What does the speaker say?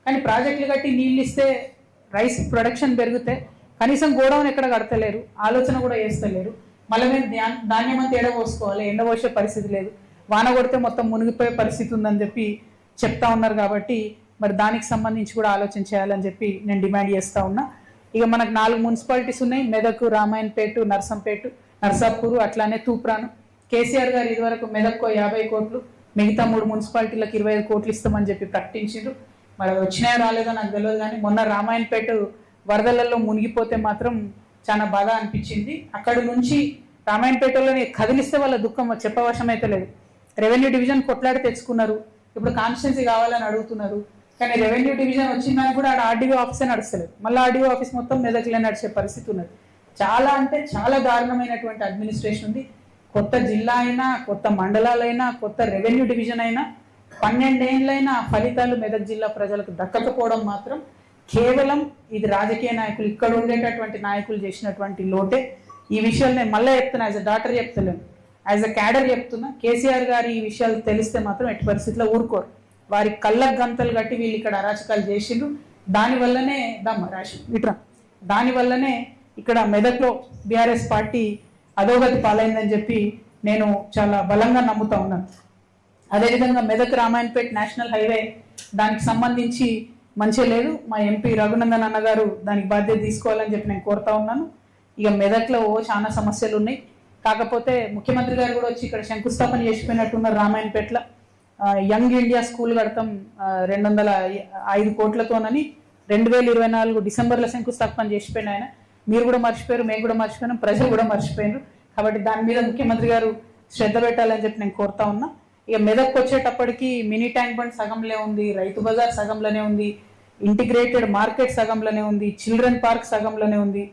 కానీ ప్రాజెక్టులు కట్టి నీళ్ళు ఇస్తే రైస్ ప్రొడక్షన్ పెరిగితే కనీసం గోడౌన్ ఎక్కడ కడతలేరు, ఆలోచన కూడా చేస్తలేరు. మళ్ళీ మేము ధాన్యం అంతా ఎండబోసుకోవాలి, ఎండబోసే పరిస్థితి లేదు, వాన కొడితే మొత్తం మునిగిపోయే పరిస్థితి ఉందని చెప్పి చెప్తా ఉన్నారు. కాబట్టి మరి దానికి సంబంధించి కూడా ఆలోచన చేయాలని చెప్పి నేను డిమాండ్ చేస్తూ ఉన్నా. ఇక మనకు 4 మున్సిపాలిటీస్ ఉన్నాయి, మెదక్, రామాయణపేట, నర్సంపేట, నర్సాపూర్, అట్లానే తూప్రాను. కేసీఆర్ గారు ఇదివరకు మెదక్కు 50 కోట్లు, మిగతా 3 మున్సిపాలిటీలకు 25 కోట్లు ఇస్తామని చెప్పి ప్రకటించారు. మరి వచ్చినాయో రాలేదో నాకు తెలియదు, కానీ మొన్న రామాయణపేట వరదలలో మునిగిపోతే మాత్రం చాలా బాధ అనిపించింది. అక్కడి నుంచి రామాయణపేటలోనే కదిలిస్తే వాళ్ళ దుఃఖం చెప్పవశం అయితే లేదు. రెవెన్యూ డివిజన్ కొట్లాడి తెచ్చుకున్నారు, ఇప్పుడు కాన్స్టిట్యున్సీ కావాలని అడుగుతున్నారు. కానీ రెవెన్యూ డివిజన్ వచ్చిందని కూడా ఆడ ఆర్డీఓ ఆఫీసే నడుస్తలేదు, మళ్ళీ ఆర్డీఓ ఆఫీస్ మొత్తం మెదక్లే నడిచే పరిస్థితి ఉన్నది. చాలా అంటే చాలా దారుణమైనటువంటి అడ్మినిస్ట్రేషన్ ఉంది. కొత్త జిల్లా అయినా, కొత్త మండలాలైనా, కొత్త రెవెన్యూ డివిజన్ అయినా 12 ఏళ్ళైనా ఫలితాలు మెదక్ జిల్లా ప్రజలకు దక్కకపోవడం మాత్రం కేవలం ఇది రాజకీయ నాయకులు, ఇక్కడ ఉండేటటువంటి నాయకులు చేసినటువంటి లోటే. ఈ విషయాలు నేను మళ్ళీ చెప్తున్నా, యాజ్ అ డాక్టర్ చెప్తలేను, యాజ్ అ క్యాడర్ చెప్తున్నా. కేసీఆర్ గారు ఈ విషయాలు తెలిస్తే మాత్రం ఎట్టి పరిస్థితుల్లో ఊరుకోరు. వారి కళ్ళకు గంతలు కట్టి వీళ్ళు ఇక్కడ అరాచకాలు చేసిండ్రు. దానివల్లనే దానివల్లనే ఇక్కడ మెదక్లో బీఆర్ఎస్ పార్టీ అధోగతి పాలైందని చెప్పి నేను చాలా బలంగా నమ్ముతా ఉన్నాను. అదేవిధంగా మెదక్ రామాయణపేట నేషనల్ హైవే దానికి సంబంధించి మంచిగా లేదు. మా ఎంపీ రఘునందన్ అన్నగారు దానికి బాధ్యత తీసుకోవాలని చెప్పి నేను కోరుతా ఉన్నాను. ఇక మెదక్లో చాలా సమస్యలు ఉన్నాయి. కాకపోతే ముఖ్యమంత్రి గారు కూడా వచ్చి ఇక్కడ శంకుస్థాపన చేసిపోయినట్టున్నారు. రామాయణపేటలో యంగ్ ఇండియా స్కూల్ కడతాం 205 కోట్లతోనని 2024 డిసెంబర్లో శంకుస్థాపన చేసిపోయిన ఆయన. మీరు కూడా మర్చిపోయారు, మేము కూడా మర్చిపోయినాం, ప్రజలు కూడా మర్చిపోయారు. కాబట్టి దాని మీద ముఖ్యమంత్రి గారు శ్రద్ధ పెట్టాలని చెప్పి నేను కోరుతా ఉన్నా. ఇక మెదక్కి వచ్చేటప్పటికి మినీ ట్యాంక్ బండ్ సగంలో ఉంది, రైతు బజార్ సగంలోనే ఉంది, ఇంటిగ్రేటెడ్ మార్కెట్ సగంలోనే ఉంది, చిల్డ్రన్ పార్క్ సగంలోనే ఉంది.